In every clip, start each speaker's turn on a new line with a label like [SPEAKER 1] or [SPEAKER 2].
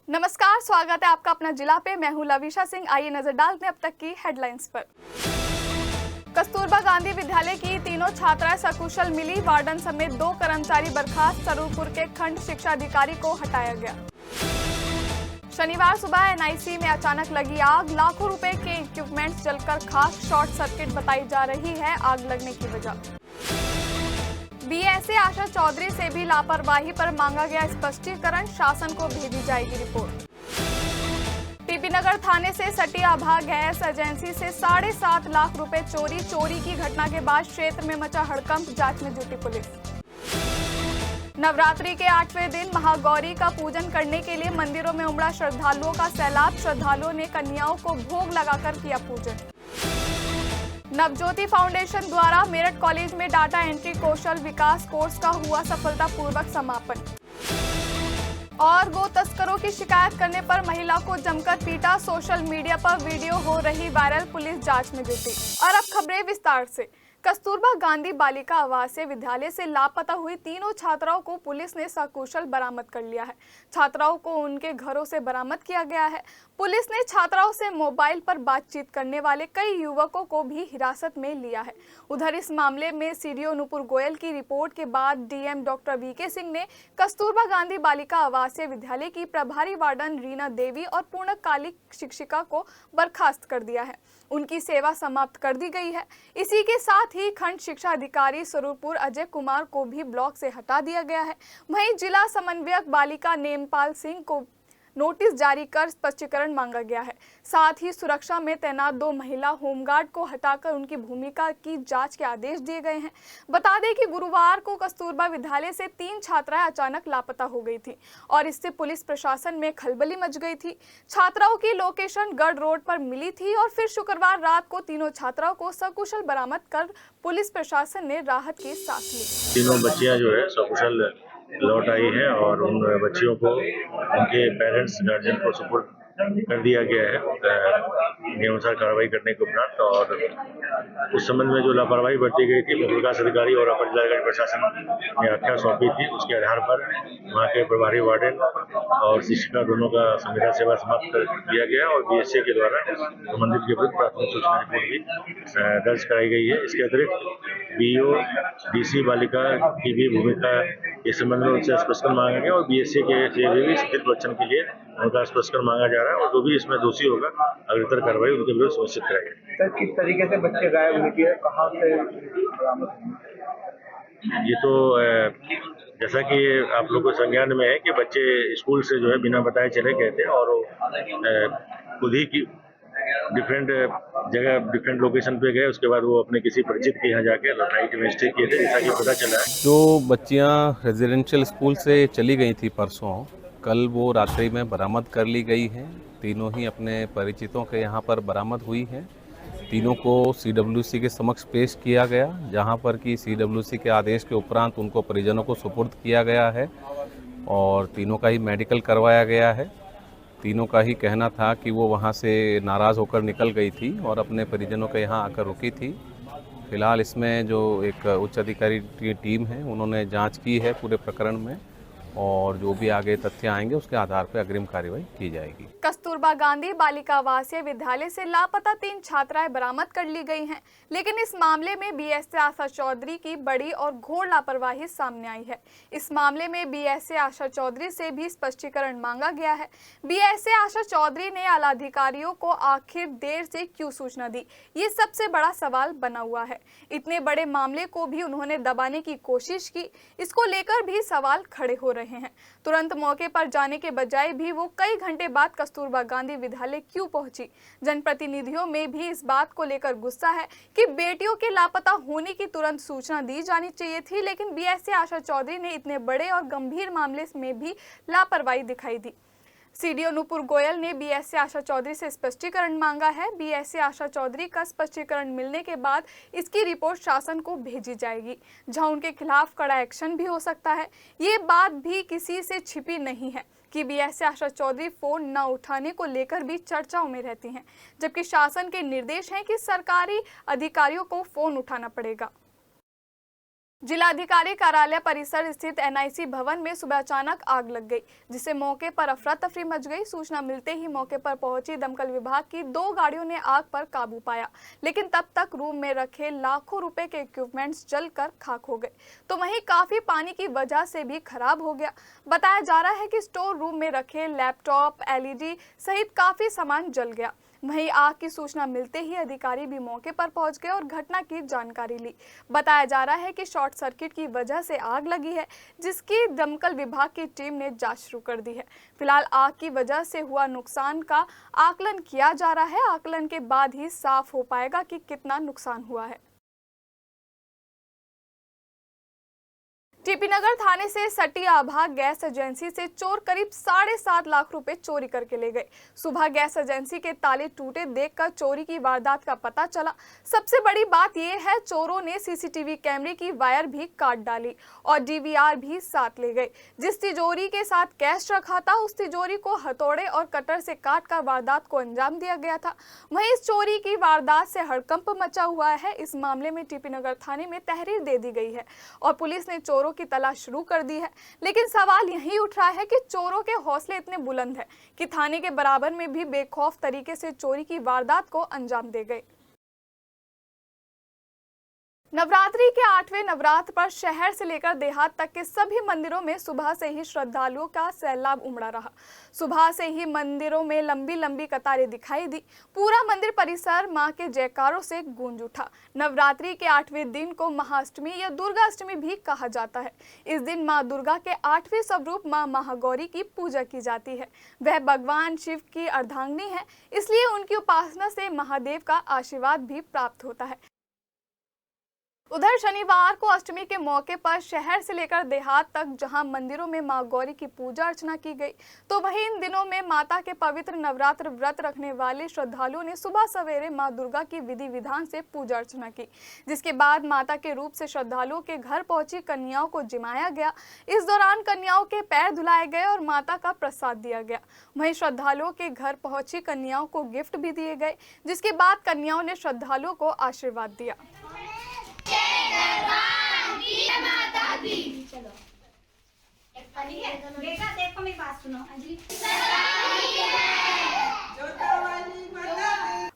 [SPEAKER 1] नमस्कार, स्वागत है आपका अपना जिला पे। मैं हूं लविशा सिंह। आइए नजर डालते हैं अब तक की हेडलाइंस पर। कस्तूरबा गांधी विद्यालय की तीनों छात्राएं सकुशल मिली, वार्डन समेत 2 कर्मचारी बर्खास्त, सरूरपुर के खंड शिक्षा अधिकारी को हटाया गया। शनिवार सुबह एनआईसी में अचानक लगी आग, लाखों रुपए के इक्विपमेंट्स जलकर खाक, शॉर्ट सर्किट बताई जा रही है आग लगने की वजह। बीएसए आशा चौधरी से भी लापरवाही पर मांगा गया स्पष्टीकरण, शासन को भेजी जाएगी रिपोर्ट। टीपी नगर थाने से सटी आभा गैस एजेंसी से 7.5 लाख रुपए चोरी की घटना के बाद क्षेत्र में मचा हड़कंप, जांच में जुटी पुलिस। नवरात्रि के 8वें दिन महागौरी का पूजन करने के लिए मंदिरों में उमड़ा श्रद्धालुओं का सैलाब, श्रद्धालुओं ने कन्याओं को भोग लगाकर किया पूजन। नवज्योति फाउंडेशन द्वारा मेरठ कॉलेज में डाटा एंट्री कौशल विकास कोर्स का हुआ सफलतापूर्वक समापन। और गो तस्करों की शिकायत करने पर महिला को जमकर पीटा, सोशल मीडिया पर वीडियो हो रही वायरल, पुलिस जांच में जुटी। और अब खबरें विस्तार से। कस्तूरबा गांधी बालिका आवासीय विद्यालय से लापता हुई तीनों छात्राओं को पुलिस ने सकुशल बरामद कर लिया है। छात्राओं को उनके घरों से बरामद किया गया है। पुलिस ने छात्राओं से मोबाइल पर बातचीत करने वाले कई युवकों को भी हिरासत में लिया है। उधर इस मामले में सीडीओ नुपुर गोयल की रिपोर्ट के बाद डीएम डॉक्टर वीके सिंह ने कस्तूरबा गांधी बालिका आवासीय विद्यालय की प्रभारी वार्डन रीना देवी और पूर्णकालिक शिक्षिका को बर्खास्त कर दिया है। उनकी सेवा समाप्त कर दी गई है। इसी के साथ ही खंड शिक्षा अधिकारी सरूरपुर अजय कुमार को भी ब्लॉक से हटा दिया गया है। वहीं जिला समन्वयक बालिका नेमपाल सिंह को नोटिस जारी कर स्पष्टीकरण मांगा गया है। साथ ही सुरक्षा में तैनात 2 महिला होमगार्ड को हटाकर उनकी भूमिका की जांच के आदेश दिए गए हैं। बता दें कि गुरुवार को कस्तूरबा विद्यालय से 3 छात्राएं अचानक लापता हो गई थी और इससे पुलिस प्रशासन में खलबली मच गई थी। छात्राओं की लोकेशन गढ़ रोड पर मिली थी और फिर शुक्रवार रात को तीनों छात्राओं को सकुशल बरामद कर पुलिस प्रशासन ने राहत की सांस ली।
[SPEAKER 2] तीनों बच्चियां जो है सकुशल लौट आई हैं और उन बच्चियों को उनके पेरेंट्स गार्जियन को सुपुर्द कर दिया गया है नियमानुसार कार्रवाई करने के उपरांत। और उस संबंध में जो लापरवाही बरती गई थी मुख्य विकास अधिकारी और अपर जिलाधिकारी प्रशासन ने आख्या सौंपी थी, उसके आधार पर वहाँ के प्रभारी वार्डन और शिक्षिका दोनों का संविदा सेवा समाप्त कर दिया गया और बीएसए के द्वारा संबंधित के विरुद्ध प्राथमिक सूचना रिपोर्ट भी दर्ज कराई गई है। इसके अतिरिक्त बीओ डीसी बालिका की भी भूमिका इस संबंध में उनसे स्पष्टीकरण मांगा गया और बीएसए के भी शिथिल बच्चन के लिए उनका स्पष्टीकरण मांगा जा रहा है और जो भी इसमें दोषी होगा अग्रतर कार्रवाई उनके विरुद्ध सुनिश्चित कराएगी।
[SPEAKER 3] सर, किस तरीके से बच्चे गायब हुए थे, कहाँ से बरामद हुए?
[SPEAKER 2] ये तो जैसा कि आप लोगों को संज्ञान में है कि बच्चे स्कूल से जो है बिना बताए चले गए थे और खुद ही की डिफरेंट जगह डिफरेंट लोकेशन पे गए। उसके बाद वो अपने किसी परिचित के यहाँ जाके नाइट में स्टे किए थे, जैसा कि पता चला है।
[SPEAKER 4] जो बच्चियां रेजिडेंशियल स्कूल से चली गई थी परसों, कल वो रात्रि में बरामद कर ली गई हैं। तीनों ही अपने परिचितों के यहाँ पर बरामद हुई हैं। तीनों को सीडब्ल्यूसी के समक्ष पेश किया गया, जहाँ पर कि सीडब्ल्यूसी के आदेश के उपरांत उनको परिजनों को सुपुर्द किया गया है और तीनों का ही मेडिकल करवाया गया है। तीनों का ही कहना था कि वो वहाँ से नाराज़ होकर निकल गई थी और अपने परिजनों के यहाँ आकर रुकी थी। फिलहाल इसमें जो एक उच्च अधिकारी की टीम है उन्होंने जांच की है पूरे प्रकरण में और जो भी आगे तथ्य आएंगे उसके आधार पर अग्रिम कार्रवाई की जाएगी।
[SPEAKER 1] कस्तूरबा गांधी बालिका आवासीय विद्यालय से लापता 3 छात्राएं बरामद कर ली गई हैं, लेकिन इस मामले में बीएसए आशा चौधरी की बड़ी और घोर लापरवाही सामने आई है। इस मामले में बीएसए आशा चौधरी से भी स्पष्टीकरण मांगा गया है। बीएसए आशा चौधरी ने आलाधिकारियों को आखिर देर से क्यों सूचना दी, ये सबसे बड़ा सवाल बना हुआ है। इतने बड़े मामले को भी उन्होंने दबाने की कोशिश की, इसको लेकर भी सवाल खड़े हो रहे हैं। तुरंत मौके पर जाने के बजाय भी वो कई घंटे बाद कस्तूरबा गांधी विद्यालय क्यों पहुंची। जनप्रतिनिधियों में भी इस बात को लेकर गुस्सा है कि बेटियों के लापता होने की तुरंत सूचना दी जानी चाहिए थी, लेकिन बीएसए आशा चौधरी ने इतने बड़े और गंभीर मामले में भी लापरवाही दिखाई दी। सीडीओ नुपुर गोयल ने बीएसए आशा चौधरी से स्पष्टीकरण मांगा है। बीएसए आशा चौधरी का स्पष्टीकरण मिलने के बाद इसकी रिपोर्ट शासन को भेजी जाएगी, जहां उनके खिलाफ कड़ा एक्शन भी हो सकता है। ये बात भी किसी से छिपी नहीं है कि बीएसए आशा चौधरी फोन न उठाने को लेकर भी चर्चाओं में रहती हैं, जबकि शासन के निर्देश हैं कि सरकारी अधिकारियों को फोन उठाना पड़ेगा। जिलाधिकारी कार्यालय परिसर स्थित एनआईसी भवन में सुबह अचानक आग लग गई, जिससे मौके पर अफरा तफरी मच गई। सूचना मिलते ही मौके पर पहुंची दमकल विभाग की 2 गाड़ियों ने आग पर काबू पाया, लेकिन तब तक रूम में रखे लाखों रुपए के इक्विपमेंट्स जलकर खाक हो गए। तो वहीं काफी पानी की वजह से भी खराब हो गया। बताया जा रहा है कि स्टोर रूम में रखे लैपटॉप, एलईडी सहित काफी सामान जल गया। वहीं आग की सूचना मिलते ही अधिकारी भी मौके पर पहुंच गए और घटना की जानकारी ली। बताया जा रहा है कि शॉर्ट सर्किट की वजह से आग लगी है, जिसकी दमकल विभाग की टीम ने जांच शुरू कर दी है। फिलहाल आग की वजह से हुआ नुकसान का आकलन किया जा रहा है। आकलन के बाद ही साफ हो पाएगा कि कितना नुकसान हुआ है। टीपी नगर थाने से सटी आभा गैस एजेंसी से चोर करीब 7.5 लाख रुपए चोरी करके ले गए। सुबह गैस एजेंसी के ताले टूटे देखकर चोरी की वारदात का पता चला। सबसे बड़ी बात यह है, चोरों ने सीसीटीवी कैमरे की वायर भी काट डाली और डीवीआर भी साथ ले गए। जिस तिजोरी के साथ कैश रखा था, उस तिजोरी को हथौड़े और कटर से काट कर वारदात को अंजाम दिया गया था। वहीं इस चोरी की वारदात से हड़कंप मचा हुआ है। इस मामले में टीपी नगर थाने में तहरीर दे दी गई है और पुलिस ने चोरों की तलाश शुरू कर दी है। लेकिन सवाल यही उठ रहा है कि चोरों के हौसले इतने बुलंद हैं कि थाने के बराबर में भी बेखौफ तरीके से चोरी की वारदात को अंजाम दे गए। नवरात्रि के 8वें नवरात्र पर शहर से लेकर देहात तक के सभी मंदिरों में सुबह से ही श्रद्धालुओं का सैलाब उमड़ा रहा। सुबह से ही मंदिरों में लंबी लंबी कतारें दिखाई दी। पूरा मंदिर परिसर मां के जयकारों से गूंज उठा। नवरात्रि के 8वें दिन को महाअष्टमी या दुर्गा अष्टमी भी कहा जाता है। इस दिन मां दुर्गा के 8वें स्वरूप मां महागौरी की पूजा की जाती है। वह भगवान शिव की अर्धांगिनी है, इसलिए उनकी उपासना से महादेव का आशीर्वाद भी प्राप्त होता है। उधर शनिवार को अष्टमी के मौके पर शहर से लेकर देहात तक जहां मंदिरों में मां गौरी की पूजा अर्चना की गई, तो वहीं इन दिनों में माता के पवित्र नवरात्र व्रत रखने वाले श्रद्धालुओं ने सुबह सवेरे मां दुर्गा की विधि विधान से पूजा अर्चना की, जिसके बाद माता के रूप से श्रद्धालुओं के घर पहुंची कन्याओं को जिमाया गया। इस दौरान कन्याओं के पैर धुलाए गए और माता का प्रसाद दिया गया। वहीं श्रद्धालुओं के घर पहुंची कन्याओं को गिफ्ट भी दिए गए, जिसके बाद कन्याओं ने श्रद्धालुओं को आशीर्वाद दिया।
[SPEAKER 5] चलो बेटा देखो मेरी बात सुनो अंजलि।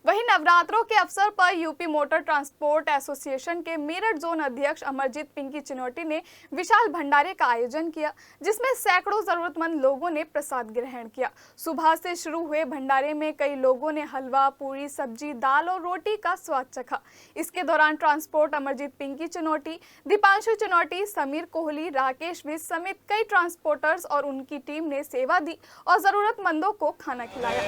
[SPEAKER 1] वहीं नवरात्रों के अवसर पर यूपी मोटर ट्रांसपोर्ट एसोसिएशन के मेरठ जोन अध्यक्ष अमरजीत पिंकी चिनोटी ने विशाल भंडारे का आयोजन किया, जिसमें सैकड़ों जरूरतमंद लोगों ने प्रसाद ग्रहण किया। सुबह से शुरू हुए भंडारे में कई लोगों ने हलवा, पूरी, सब्जी, दाल और रोटी का स्वाद चखा। इसके दौरान ट्रांसपोर्ट अमरजीत पिंकी चिनोटी, दीपांशु चिनोटी, समीर कोहली, राकेश विज समेत कई ट्रांसपोर्टर्स और उनकी टीम ने सेवा दी और जरूरतमंदों को खाना खिलाया।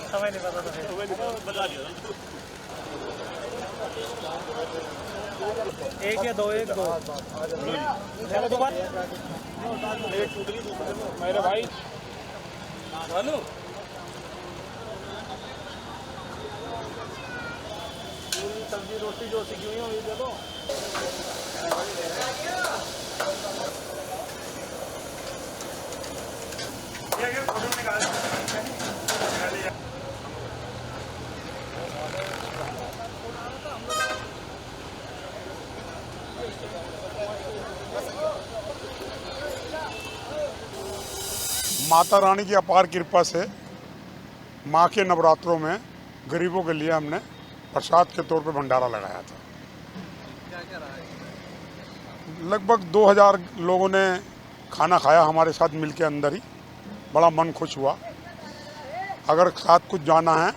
[SPEAKER 3] समय नहीं पता बता दिया। एक या दो मेरे भाई भानु सब्जी रोटी जो सीखी हुई है वही दे दो।
[SPEAKER 6] माता रानी की अपार कृपा से माँ के नवरात्रों में गरीबों के लिए हमने प्रसाद के तौर पे भंडारा लगाया था। लगभग 2000 लोगों ने खाना खाया हमारे साथ मिलके अंदर ही। बड़ा मन खुश हुआ। अगर साथ कुछ जाना है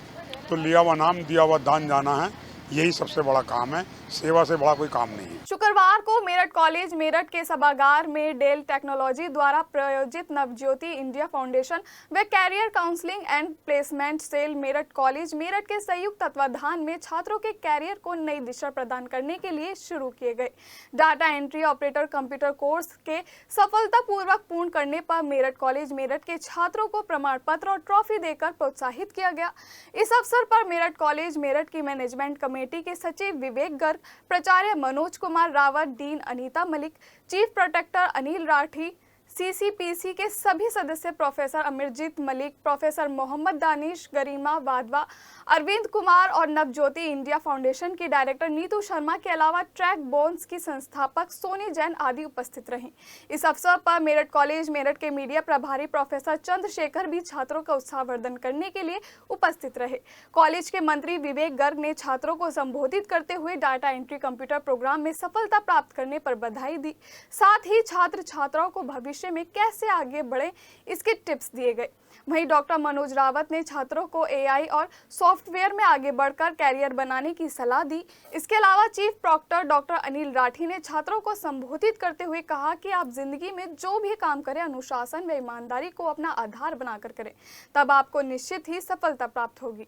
[SPEAKER 6] तो लिया हुआ नाम, दिया हुआ दान जाना है, यही सबसे बड़ा काम है। सेवा से बड़ा कोई काम नहीं है।
[SPEAKER 1] शुक्रवार को मेरठ कॉलेज मेरठ के सभागार में डेल टेक्नोलॉजी द्वारा प्रायोजित नवज्योति इंडिया फाउंडेशन व career counselling and placement cell Meerut college Meerut के संयुक्त तत्वाधान में छात्रों के कैरियर को नई दिशा प्रदान करने के लिए शुरू किए गए data entry operator computer course के सफलतापूर्वक पूर्ण करने पर मेरठ कॉलेज मेरठ के छात्रों को प्रमाण पत्र और ट्रॉफी देकर प्रोत्साहित किया गया। इस अवसर पर मेरठ कॉलेज मेरठ की मैनेजमेंट कमेटी के सचिव विवेक गर्ग, रावत, प्राचार्य Manoj Kumar Rawat, dean Anita Malik, chief protector Anil Rathi, CCPC के सभी सदस्य प्रोफेसर अमरजीत मलिक, प्रोफेसर मोहम्मद दानिश, गरिमा वाधवा, अरविंद कुमार और नवज्योति इंडिया फाउंडेशन की डायरेक्टर नीतू शर्मा के अलावा ट्रैक बोन्स की संस्थापक सोनी जैन आदि उपस्थित रहीं। इस अवसर पर मेरठ कॉलेज मेरठ के मीडिया प्रभारी प्रोफेसर चंद्रशेखर भी छात्रों का उत्साहवर्धन करने के लिए उपस्थित रहे। कॉलेज के मंत्री विवेक गर्ग ने छात्रों को संबोधित करते हुए डाटा एंट्री कंप्यूटर प्रोग्राम में सफलता प्राप्त करने पर बधाई दी। साथ ही छात्र छात्राओं को भविष्य में कैसे आगे बढ़े इसके टिप्स दिए गए। वहीं डॉक्टर मनोज रावत ने छात्रों को एआई और सॉफ्टवेयर में आगे बढ़कर कैरियर बनाने की सलाह दी। इसके अलावा chief proctor doctor Anil Rathi ने छात्रों को संबोधित करते हुए कहा कि आप जिंदगी में जो भी काम करें अनुशासन व ईमानदारी को अपना आधार बनाकर करें, तब आपको निश्चित ही सफलता प्राप्त होगी।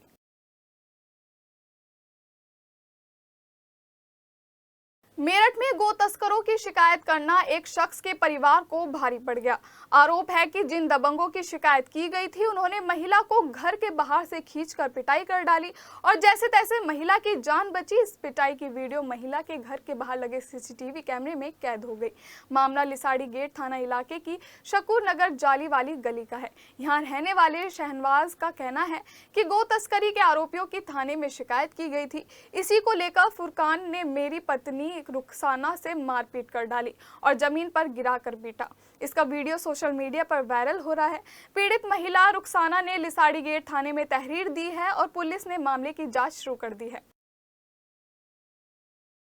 [SPEAKER 1] मेरठ में गो तस्करों की शिकायत करना एक शख्स के परिवार को भारी पड़ गया। आरोप है कि जिन दबंगों की शिकायत की गई थी उन्होंने महिला को घर के बाहर से खींचकर पिटाई कर डाली और जैसे तैसे महिला की जान बची। इस पिटाई की वीडियो महिला के घर के बाहर लगे सीसीटीवी कैमरे में कैद हो गई। मामला लिसाड़ी गेट थाना इलाके की शकूर नगर जाली वाली गली का है। यहाँ रहने वाले शहनवाज का कहना है कि गो तस्करी के आरोपियों की थाने में शिकायत की गई थी। इसी को लेकर फुरकान ने मेरी पत्नी रुखसाना से मारपीट कर डाली और जमीन पर गिराकर पीटा। इसका वीडियो सोशल मीडिया पर वायरल हो रहा है। पीड़ित महिला रुखसाना ने लिसाड़ी गेट थाने में तहरीर दी है और पुलिस ने मामले की जांच शुरू कर दी है।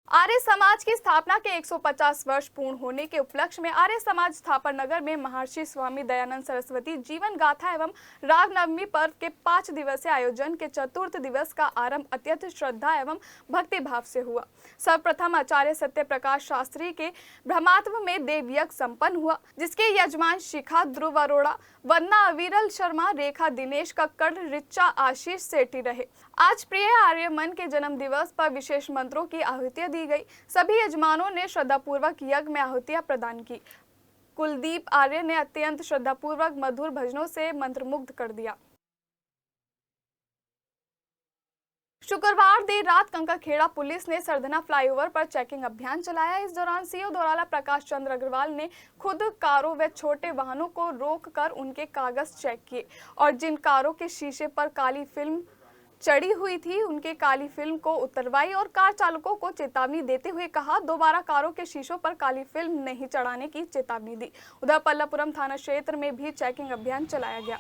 [SPEAKER 1] आर्य समाज की स्थापना के 150 वर्ष पूर्ण होने के उपलक्ष्य में आर्य समाज स्थापन नगर में महर्षि स्वामी दयानंद सरस्वती जीवन गाथा एवं रामनवमी पर्व के 5 दिवसीय आयोजन के चतुर्थ दिवस का आरंभ अत्यंत श्रद्धा एवं भक्ति भाव से हुआ। सर्वप्रथम आचार्य सत्य प्रकाश शास्त्री के ब्रह्मात्म में देव यज्ञ संपन्न हुआ, जिसके यजमान शिखा ध्रुव अरोड़ा, वंदना अविरल शर्मा, रेखा दिनेश कक्कड़, रिचा आशीष सेठी रहे। आज प्रिय आर्यमन के जन्म दिवस पर विशेष मंत्रों की आहुतियां दी गई। सभी यजमानों ने श्रद्धापूर्वक यज्ञ में आहुतियां प्रदान की। कुलदीप आर्य ने अत्यंत श्रद्धापूर्वक मधुर भजनों से मंत्रमुग्ध कर दिया। शुक्रवार देर रात कंकरखेड़ा पुलिस ने सरधना फ्लाईओवर पर चेकिंग अभियान चलाया। इस दौरान सीओ दौराला प्रकाश चंद्र अग्रवाल ने खुद कारों व छोटे वाहनों को रोककर उनके कागज चेक किए और जिन कारों के शीशे पर काली फिल्म चढ़ी हुई थी उनके काली फिल्म को उतरवाई और कार चालकों को चेतावनी देते हुए कहा दोबारा कारों के शीशों पर काली फिल्म नहीं चढ़ाने की चेतावनी दी। उधर पल्लापुरम थाना क्षेत्र में भी चेकिंग अभियान चलाया गया।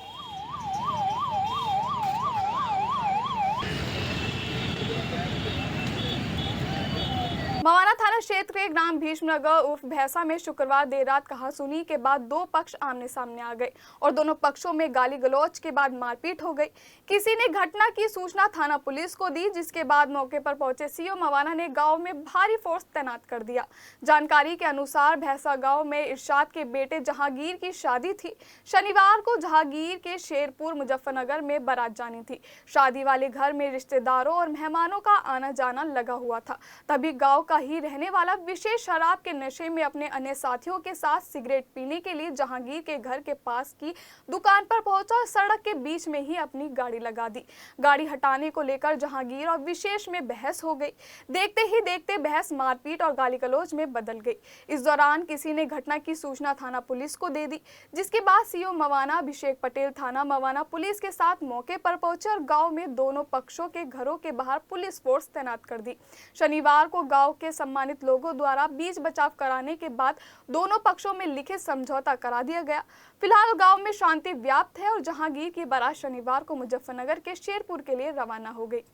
[SPEAKER 1] मवाना थाना क्षेत्र के ग्राम भीष्मनगर उर्फ भैंसा में शुक्रवार देर रात कहासुनी के बाद दो पक्ष आमने सामने आ गए और दोनों पक्षों में गाली गलौज के बाद मारपीट हो गई। किसी ने घटना की सूचना थाना पुलिस को दी, जिसके बाद मौके पर पहुंचे सीओ मवाना ने गांव में भारी फोर्स तैनात कर दिया। जानकारी के अनुसार भैंसा गांव में इरशाद के बेटे जहांगीर की शादी थी। शनिवार को जहांगीर के शेरपुर मुजफ्फरनगर में बारात जानी थी। शादी वाले घर में रिश्तेदारों और मेहमानों का आना जाना लगा हुआ था। तभी गाँव का ही रहने वाला विशेष शराब के नशे में अपने अन्य साथियों के साथ सिगरेट पीने के लिए जहांगीर के घर के पास की दुकान पर पहुंचा और सड़क के बीच में ही अपनी गाड़ी लगा दी। गाड़ी हटाने को लेकर जहांगीर और विशेष में बहस हो गई। देखते ही देखते बहस मारपीट और गाली गलौज में बदल गई। इस दौरान किसी ने घटना की सूचना थाना पुलिस को दे दी, जिसके बाद सीओ मवाना अभिषेक पटेल थाना मवाना पुलिस के साथ मौके पर पहुंचे और गाँव में दोनों पक्षों के घरों के बाहर पुलिस फोर्स तैनात कर दी। शनिवार को गाँव के सम्मानित लोगों द्वारा बीच बचाव कराने के बाद दोनों पक्षों में लिखित समझौता करा दिया गया। फिलहाल गांव में शांति व्याप्त है और जहांगीर की बारात शनिवार को मुजफ्फरनगर के शेरपुर के लिए रवाना हो गई।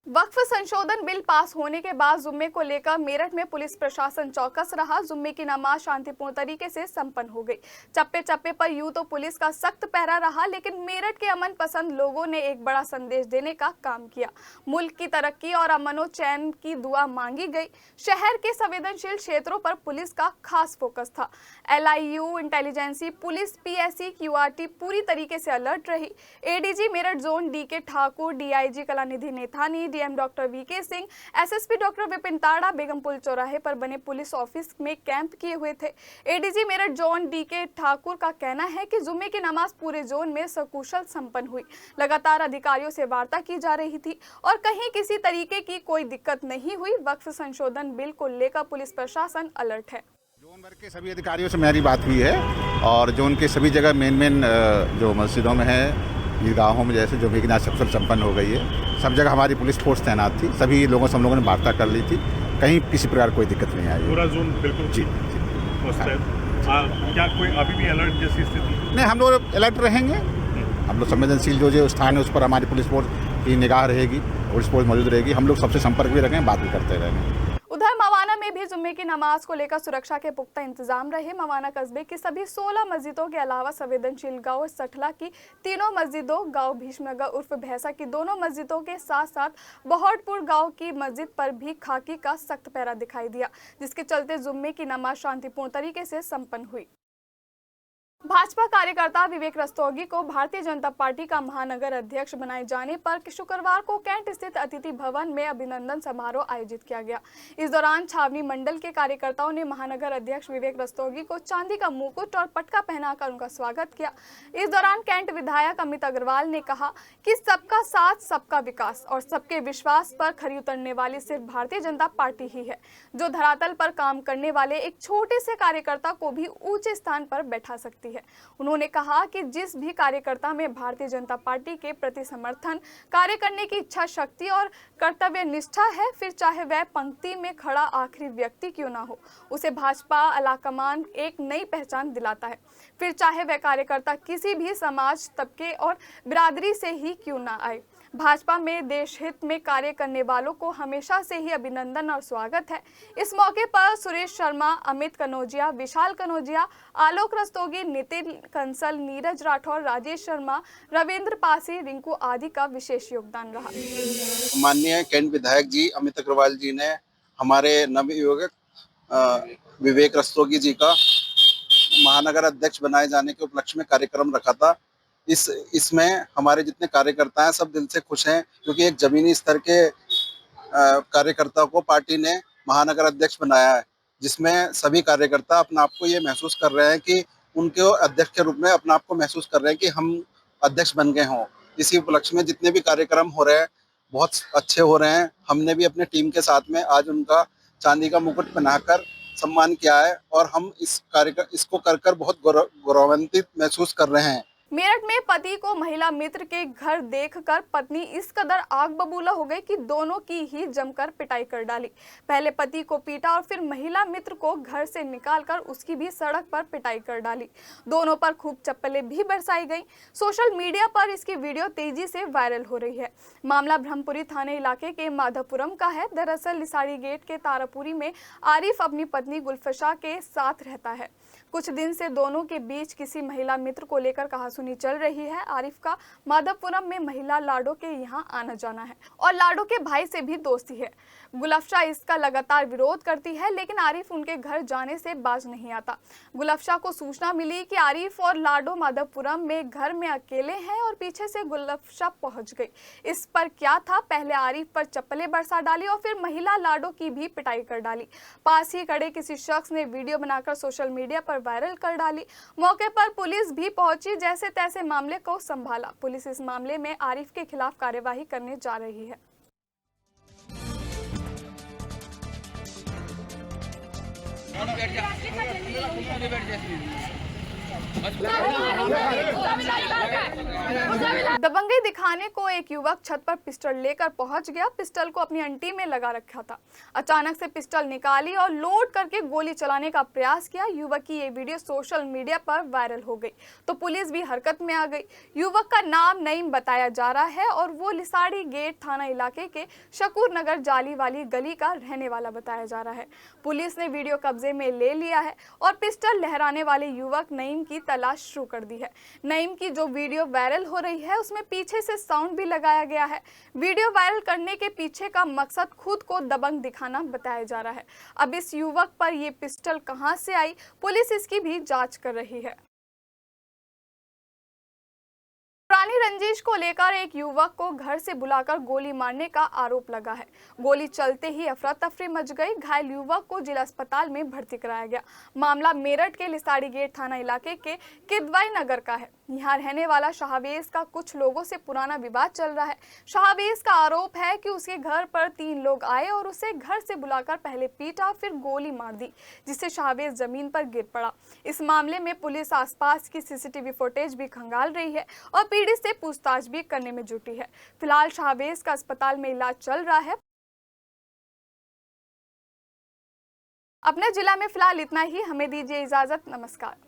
[SPEAKER 1] वक्फ संशोधन बिल पास होने के बाद जुम्मे को लेकर मेरठ में पुलिस प्रशासन चौकस रहा। जुम्मे की नमाज शांतिपूर्ण तरीके से संपन्न हो गई। चप्पे चप्पे पर यूं तो पुलिस का सख्त पहरा रहा, लेकिन मेरठ के अमन पसंद लोगों ने एक बड़ा संदेश देने का काम किया। मुल्क की तरक्की और अमनो चैन की दुआ मांगी गई। शहर के संवेदनशील क्षेत्रों पर पुलिस का खास फोकस था। LIU, intelligence, police, PSC, QRT पूरी तरीके से अलर्ट रही। ADG मेरठ जोन DK ठाकुर, DIG Kalanidhi Naithani, SDM doctor VK Singh, SSP doctor Vipin Tada Begumpul चौराहे पर बने पुलिस ऑफिस में कैंप किए हुए थे। ADG Meerut zone D K Thakur का कहना है कि जुम्मे की नमाज पूरे जोन में सकुशल संपन्न हुई। लगातार अधिकारियों से वार्ता की जा रही थी और कहीं किसी तरीके की कोई दिक्कत नहीं हुई। वक्फ संशोधन बिल को लेकर पुलिस प्रशासन अलर्ट है।
[SPEAKER 7] जोन भर के सभी अधिकारियों से मेरी बात हुई है और जोन के सभी जगह मेन जो मस्जिदों में है, ईदगाहों में जैसे जुम्मे की नमाज सकुशल संपन्न हो गई है। सब जगह हमारी पुलिस फोर्स तैनात थी। सभी लोगों से हम लोगों ने वार्ता कर ली थी, कहीं किसी प्रकार कोई दिक्कत नहीं आई।
[SPEAKER 8] पूरा जोन बिल्कुल
[SPEAKER 7] जी
[SPEAKER 8] क्या कोई अभी भी अलर्ट जैसी स्थिति?
[SPEAKER 7] नहीं, हम लोग अलर्ट रहेंगे। हम लोग संवेदनशील जो स्थान है उस पर हमारी पुलिस फोर्स की निगाह रहेगी, पुलिस फोर्स मौजूद रहेगी। हम लोग सबसे संपर्क भी रखें, बात भी करते रहेंगे।
[SPEAKER 1] उधर मवाना में भी जुम्मे की नमाज को लेकर सुरक्षा के पुख्ता इंतजाम रहे। मवाना कस्बे की सभी 16 मस्जिदों के अलावा संवेदनशील गांव सठला की तीनों मस्जिदों, गांव भीष्मनगर उर्फ भैंसा की दोनों मस्जिदों के साथ साथ बहोड़पुर गांव की मस्जिद पर भी खाकी का सख्त पहरा दिखाई दिया, जिसके चलते जुम्मे की नमाज शांतिपूर्ण तरीके से संपन्न हुई। भाजपा कार्यकर्ता विवेक रस्तोगी को भारतीय जनता पार्टी का महानगर अध्यक्ष बनाए जाने पर शुक्रवार को कैंट स्थित अतिथि भवन में अभिनंदन समारोह आयोजित किया गया। इस दौरान छावनी मंडल के कार्यकर्ताओं ने महानगर अध्यक्ष विवेक रस्तोगी को चांदी का मुकुट और पटका पहनाकर उनका स्वागत किया। इस दौरान कैंट विधायक अमित अग्रवाल ने कहा कि सबका साथ सबका विकास और सबके विश्वास पर खरी उतरने वाली सिर्फ भारतीय जनता पार्टी ही है, जो धरातल पर काम करने वाले एक छोटे से कार्यकर्ता को भी ऊंचे स्थान पर बैठा सकती है। उन्होंने कहा कि जिस भी कार्यकर्ता में भारतीय जनता पार्टी के प्रति समर्थन, कार्य करने की इच्छा शक्ति और कर्तव्य निष्ठा है, फिर चाहे वह पंक्ति में खड़ा आखिरी व्यक्ति क्यों ना हो, उसे भाजपा आलाकमान एक नई पहचान दिलाता है। फिर चाहे वह कार्यकर्ता किसी भी समाज, तबके और बिरादरी से ही क्यों ना आए। भाजपा में देश हित में कार्य करने वालों को हमेशा से ही अभिनंदन और स्वागत है। इस मौके पर सुरेश शर्मा, अमित कनौजिया, विशाल कनौजिया, आलोक रस्तोगी, नितिन कंसल, नीरज राठौर, राजेश शर्मा, रविंद्र पासी, रिंकू आदि का विशेष योगदान रहा।
[SPEAKER 9] माननीय कैंट विधायक जी अमित अग्रवाल जी ने हमारे नवयुवक विवेक रस्तोगी जी का महानगर अध्यक्ष बनाए जाने के उपलक्ष्य में कार्यक्रम रखा था। इसमें हमारे जितने कार्यकर्ता हैं सब दिल से खुश हैं, क्योंकि एक जमीनी स्तर के कार्यकर्ता को पार्टी ने महानगर अध्यक्ष बनाया है, जिसमें सभी कार्यकर्ता अपने आप को ये महसूस कर रहे हैं कि उनके अध्यक्ष के रूप में अपने आप को महसूस कर रहे हैं कि हम अध्यक्ष बन गए हों। इसी उपलक्ष्य में जितने भी कार्यक्रम हो रहे हैं बहुत अच्छे हो रहे हैं। हमने भी अपने टीम के साथ में आज उनका चांदी का मुकुट पहनाकर सम्मान किया है और हम इसको कर बहुत गौरवान्वित महसूस कर रहे हैं।
[SPEAKER 1] मेरठ में पति को महिला मित्र के घर देखकर पत्नी इस कदर आग बबूला हो गई कि दोनों की ही जमकर पिटाई कर डाली। पहले पति को पीटा और फिर महिला मित्र को घर से निकालकर उसकी भी सड़क पर पिटाई कर डाली। दोनों पर खूब चप्पलें भी बरसाई गईं। सोशल मीडिया पर इसकी वीडियो तेजी से वायरल हो रही है। मामला ब्रह्मपुरी थाने इलाके के माधवपुरम का है। दरअसल लिसाड़ी गेट के तारापुरी में आरिफ अपनी पत्नी गुलफशा के साथ रहता है। कुछ दिन से दोनों के बीच किसी महिला मित्र को लेकर कहासुनी चल रही है। आरिफ का माधवपुरम में महिला लाडो के यहाँ आना जाना है और लाडो के भाई से भी दोस्ती है। गुलफशा इसका लगातार विरोध करती है, लेकिन आरिफ उनके घर जाने से बाज नहीं आता। गुलफशा को सूचना मिली कि आरिफ और लाडो माधवपुरम में घर में अकेले हैं और पीछे से गुलफशा पहुंच गई। इस पर क्या था, पहले आरिफ पर चप्पलें बरसा डाली और फिर महिला लाडो की भी पिटाई कर डाली। पास ही खड़े किसी शख्स ने वीडियो बनाकर सोशल मीडिया पर वायरल कर डाली। मौके पर पुलिस भी पहुंची, जैसे तैसे मामले को संभाला। पुलिस इस मामले में आरिफ के खिलाफ कार्यवाही करने जा रही है। दबंगई दिखाने को एक युवक छत पर पिस्टल लेकर पहुंच गया। पिस्टल को अपनी अंटी में लगा रखा था। अचानक से पिस्टल निकाली और लोड करके गोली चलाने का प्रयास किया। युवक की ये वीडियो सोशल मीडिया पर वायरल हो गई तो पुलिस भी हरकत में आ गई। युवक का नाम नईम बताया जा रहा है और वो लिसाड़ी गेट थाना इलाके के शकूर नगर जाली वाली गली का रहने वाला बताया जा रहा है। पुलिस ने वीडियो कब्जे में ले लिया है और पिस्टल लहराने वाले युवक नईम की तलाश शुरू कर दी है। नईम की जो वीडियो वायरल हो रही है उसमें पीछे से साउंड भी लगाया गया है। वीडियो वायरल करने के पीछे का मकसद खुद को दबंग दिखाना बताया जा रहा है। अब इस युवक पर ये पिस्टल कहां से आई, पुलिस इसकी भी जांच कर रही है। पुरानी रंजिश को लेकर एक युवक को घर से बुलाकर गोली मारने का आरोप लगा है। गोली चलते ही अफरा तफरी मच गई। घायल युवक को जिला अस्पताल में भर्ती कराया गया। मामला मेरठ के लिसाड़ी गेट थाना इलाके के किदवाई नगर का है। यहाँ रहने वाला शाहवेज का कुछ लोगों से पुराना विवाद चल रहा है। शाहवेज का आरोप है कि उसके घर पर 3 लोग आए और उसे घर से बुलाकर पहले पीटा, फिर गोली मार दी, जिससे शाहवेज जमीन पर गिर पड़ा। इस मामले में पुलिस आसपास की सीसीटीवी फुटेज भी खंगाल रही है और पीड़ित से पूछताछ भी करने में जुटी है। फिलहाल शाहवेज का अस्पताल में इलाज चल रहा है। अपने जिला में फिलहाल इतना ही। हमें दीजिए इजाजत। नमस्कार।